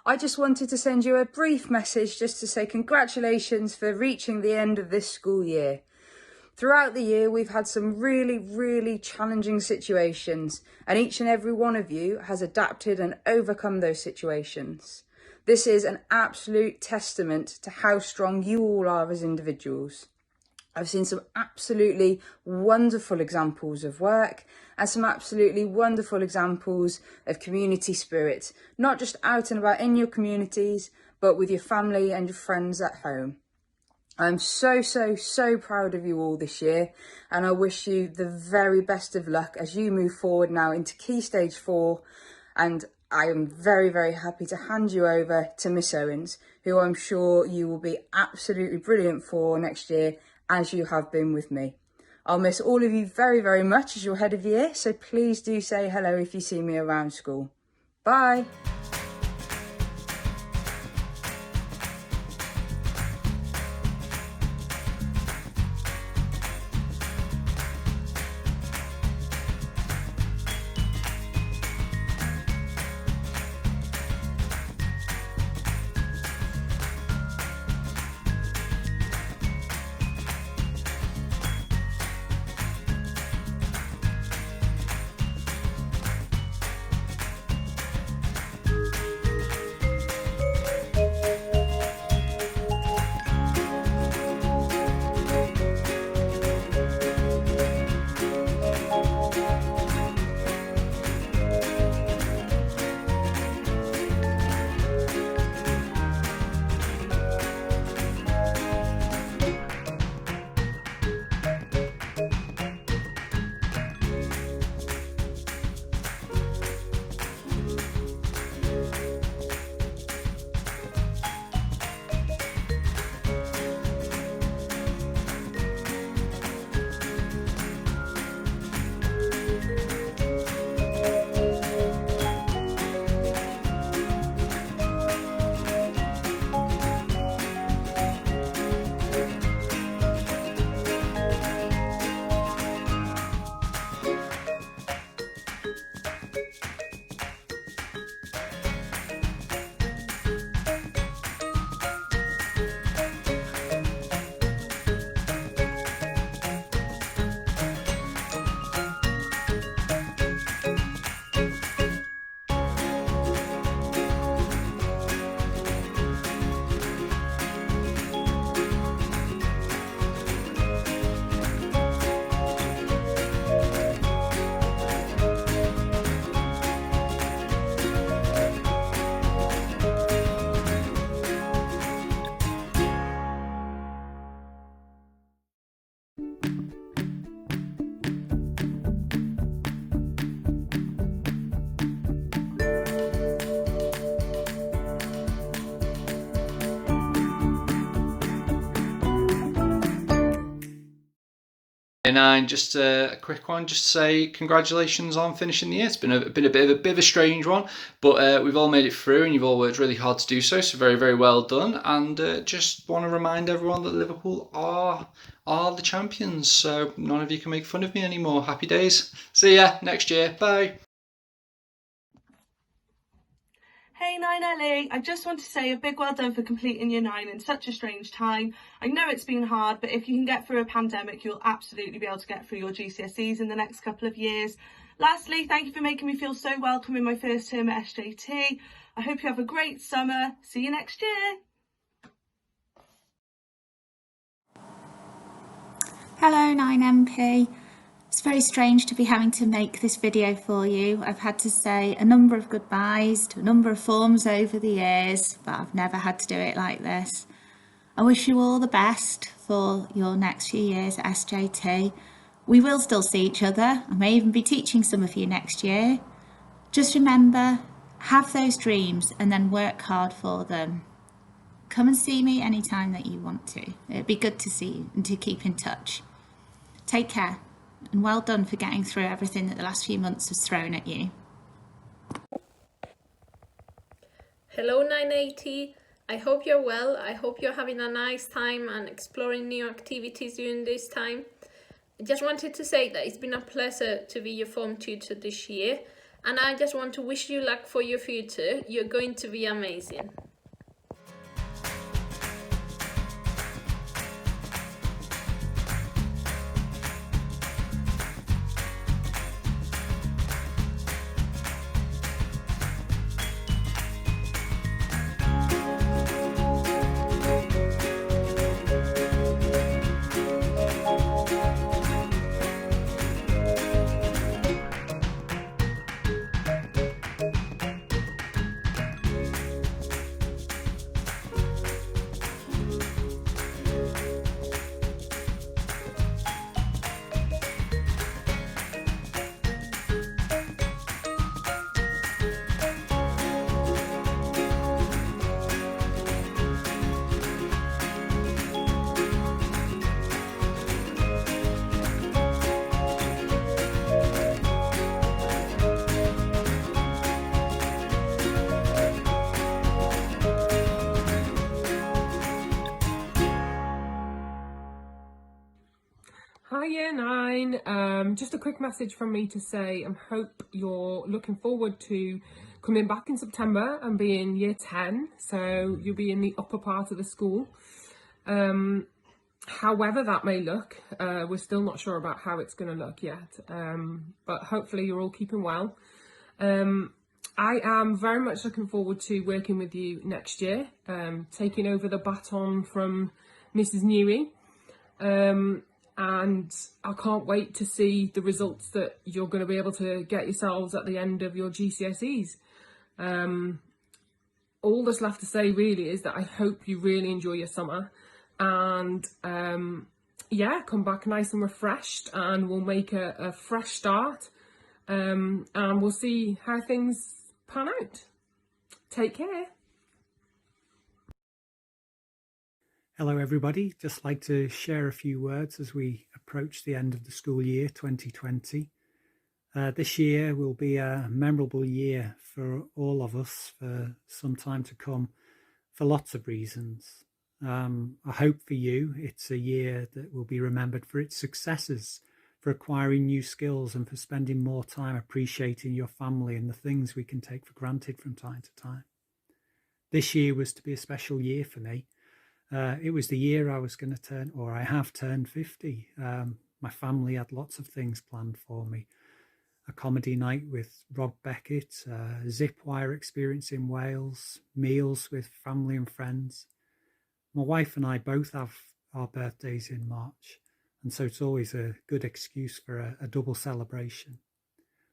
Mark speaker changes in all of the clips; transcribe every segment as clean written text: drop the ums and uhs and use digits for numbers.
Speaker 1: I just wanted to send you a brief message just to say congratulations for reaching the end of this school year. Throughout the year, we've had some really challenging situations, and each and every one of you has adapted and overcome those situations. This is an absolute testament to how strong you all are as individuals. I've seen some absolutely wonderful examples of work and some absolutely wonderful examples of community spirit, not just out and about in your communities, but with your family and your friends at home. I'm so proud of you all this year, and I wish you the very best of luck as you move forward now into Key Stage 4, and I am very happy to hand you over to Miss Owens, who I'm sure you will be absolutely brilliant for next year, as you have been with me. I'll miss all of you very much as your head of year, so please do say hello if you see me around school. Bye.
Speaker 2: And just a quick one, just to say congratulations on finishing the year. It's been a bit of a strange one, but we've all made it through, and you've all worked really hard to do so. So very well done. And just want to remind everyone that Liverpool are the champions. So none of you can make fun of me anymore. Happy days. See ya next year. Bye.
Speaker 3: Hey 9 Ellie, I just want to say a big well done for completing year 9 in such a strange time. I know it's been hard, but if you can get through a pandemic, you'll absolutely be able to get through your GCSEs in the next couple of years. Lastly, thank you for making me feel so welcome in my first term at SJT. I hope you have a great summer. See you next year.
Speaker 4: Hello 9MP. It's very strange to be having to make this video for you. I've had to say a number of goodbyes to a number of forms over the years, but I've never had to do it like this. I wish you all the best for your next few years at SJT. We will still see each other. I may even be teaching some of you next year. Just remember, have those dreams and then work hard for them. Come and see me anytime that you want to. It'd be good to see you and to keep in touch. Take care. And well done for getting through everything that the last few months has thrown at you.
Speaker 5: Hello 980, I hope you're well. I hope you're having a nice time and exploring new activities during this time. I just wanted to say that it's been a pleasure to be your form tutor this year. And I just want to wish you luck for your future. You're going to be amazing.
Speaker 6: Hi Year 9, just a quick message from me to say I hope you're looking forward to coming back in September and being Year 10, so you'll be in the upper part of the school. However that may look, we're still not sure about how it's going to look yet, but hopefully you're all keeping well. I am very much looking forward to working with you next year, taking over the baton from Mrs. Newey. And I can't wait to see the results that you're going to be able to get yourselves at the end of your GCSEs. All that's left to say really is that I hope you really enjoy your summer, and yeah, come back nice and refreshed, and we'll make a fresh start, and we'll see how things pan out. Take care.
Speaker 7: Hello everybody, just like to share a few words as we approach the end of the school year 2020. This year will be a memorable year for all of us for some time to come, for lots of reasons. I hope for you it's a year that will be remembered for its successes, for acquiring new skills and for spending more time appreciating your family and the things we can take for granted from time to time. This year was to be a special year for me. It was the year I was going to turn, or I have turned 50. My family had lots of things planned for me. A comedy night with Rob Beckett, a zip wire experience in Wales, meals with family and friends. My wife and I both have our birthdays in March, and so it's always a good excuse for a double celebration.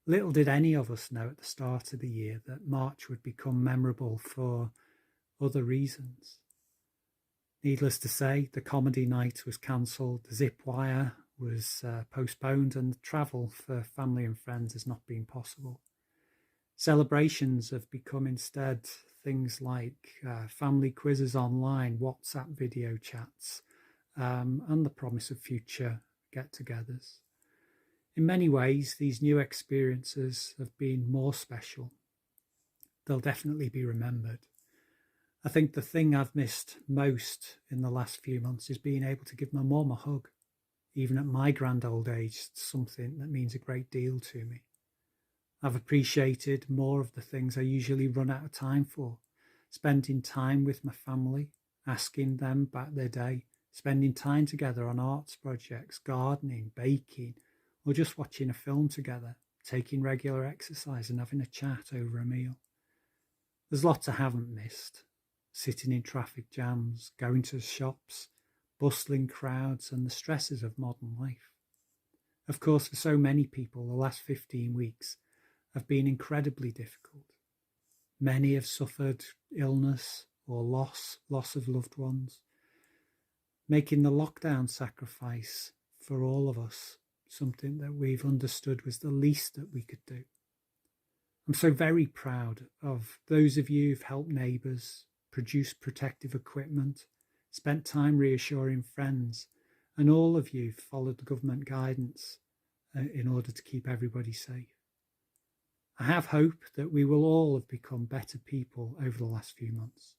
Speaker 7: Little did any of us know at the start of the year that March would become memorable for other reasons. Needless to say, the comedy night was cancelled, the zip wire was postponed, and travel for family and friends has not been possible. Celebrations have become instead things like family quizzes online, WhatsApp video chats, and the promise of future get-togethers. In many ways, these new experiences have been more special. They'll definitely be remembered. I think the thing I've missed most in the last few months is being able to give my mum a hug. Even at my grand old age, it's something that means a great deal to me. I've appreciated more of the things I usually run out of time for. Spending time with my family, asking them about their day, spending time together on arts projects, gardening, baking, or just watching a film together, taking regular exercise and having a chat over a meal. There's lots I haven't missed. Sitting in traffic jams, going to shops, bustling crowds, and the stresses of modern life. Of course, for so many people, the last 15 weeks have been incredibly difficult. Many have suffered illness or loss of loved ones, making the lockdown sacrifice for all of us something that we've understood was the least that we could do. I'm so very proud of those of you who've helped neighbours, produced protective equipment, spent time reassuring friends, and all of you followed the government guidance in order to keep everybody safe. I have hope that we will all have become better people over the last few months.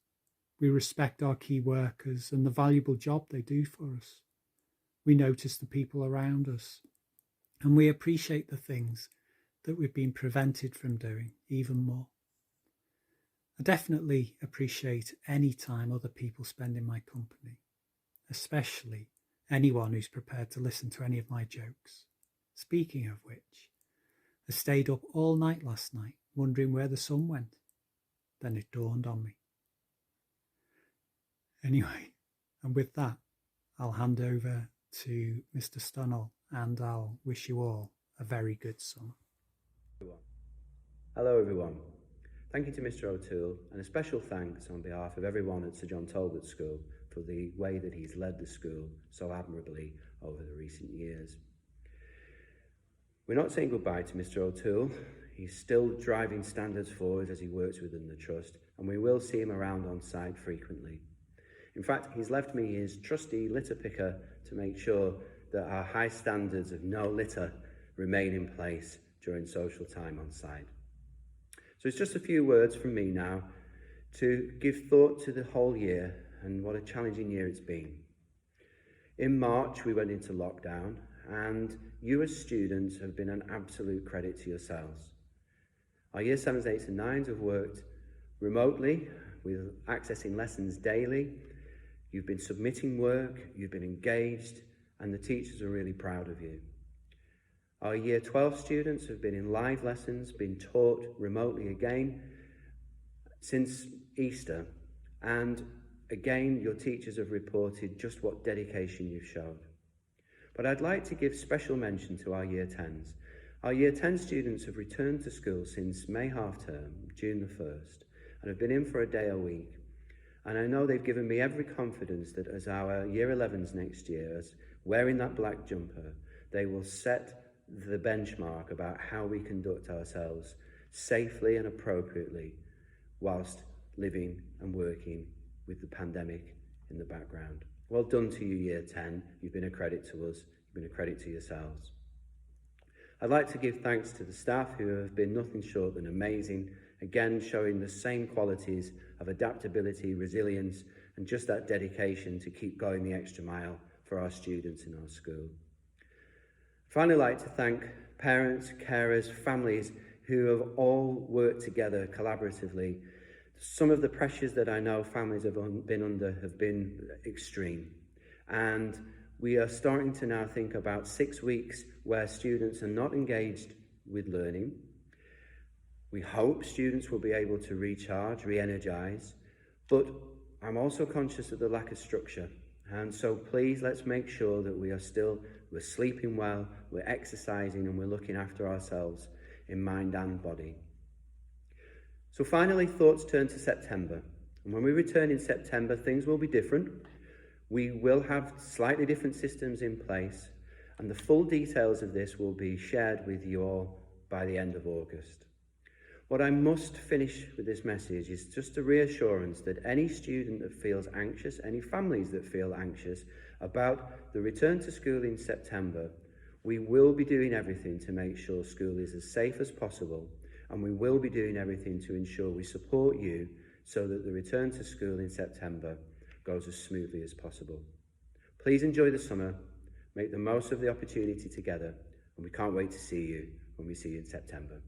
Speaker 7: We respect our key workers and the valuable job they do for us. We notice the people around us, and we appreciate the things that we've been prevented from doing even more. I definitely appreciate any time other people spend in my company, especially anyone who's prepared to listen to any of my jokes. Speaking of which, I stayed up all night last night wondering where the sun went. Then it dawned on me. Anyway, and with that, I'll hand over to Mr. Stunnell and I'll wish you all a very good summer.
Speaker 8: Hello everyone. Thank you to Mr. O'Toole, and a special thanks on behalf of everyone at Sir John Talbot School for the way that he's led the school so admirably over the recent years. We're not saying goodbye to Mr. O'Toole. He's still driving standards forward as he works within the Trust, and we will see him around on site frequently. In fact, he's left me his trusty litter picker to make sure that our high standards of no litter remain in place during social time on site. So it's just a few words from me now to give thought to the whole year and what a challenging year it's been. In March, we went into lockdown, and you as students have been an absolute credit to yourselves. Our Year 7s, 8s and 9s have worked remotely with accessing lessons daily. You've been submitting work, you've been engaged, and the teachers are really proud of you. Our Year 12 students have been in live lessons, been taught remotely again since Easter, and again your teachers have reported just what dedication you've showed. But I'd like to give special mention to our Year 10s. Our Year 10 students have returned to school since May half term, June the 1st, and have been in for a day a week. And I know they've given me every confidence that as our Year 11s next year, as wearing that black jumper, they will set the benchmark about how we conduct ourselves safely and appropriately whilst living and working with the pandemic in the background. Well done to you, Year 10. You've been a credit to us. You've been a credit to yourselves. I'd like to give thanks to the staff who have been nothing short than amazing, again showing the same qualities of adaptability, resilience, and just that dedication to keep going the extra mile for our students in our school. Finally, I'd like to thank parents, carers, families who have all worked together collaboratively. Some of the pressures that I know families have been under have been extreme, and we are starting to now think about 6 weeks where students are not engaged with learning. We hope students will be able to recharge, re-energise, but I'm also conscious of the lack of structure. And so please, let's make sure that we're sleeping well, we're exercising, and we're looking after ourselves in mind and body. So finally, thoughts turn to September. And when we return in September, things will be different. We will have slightly different systems in place, and the full details of this will be shared with you all by the end of August. What I must finish with this message is just a reassurance that any student that feels anxious, any families that feel anxious about the return to school in September, we will be doing everything to make sure school is as safe as possible, and we will be doing everything to ensure we support you so that the return to school in September goes as smoothly as possible. Please enjoy the summer, make the most of the opportunity together, and we can't wait to see you when we see you in September.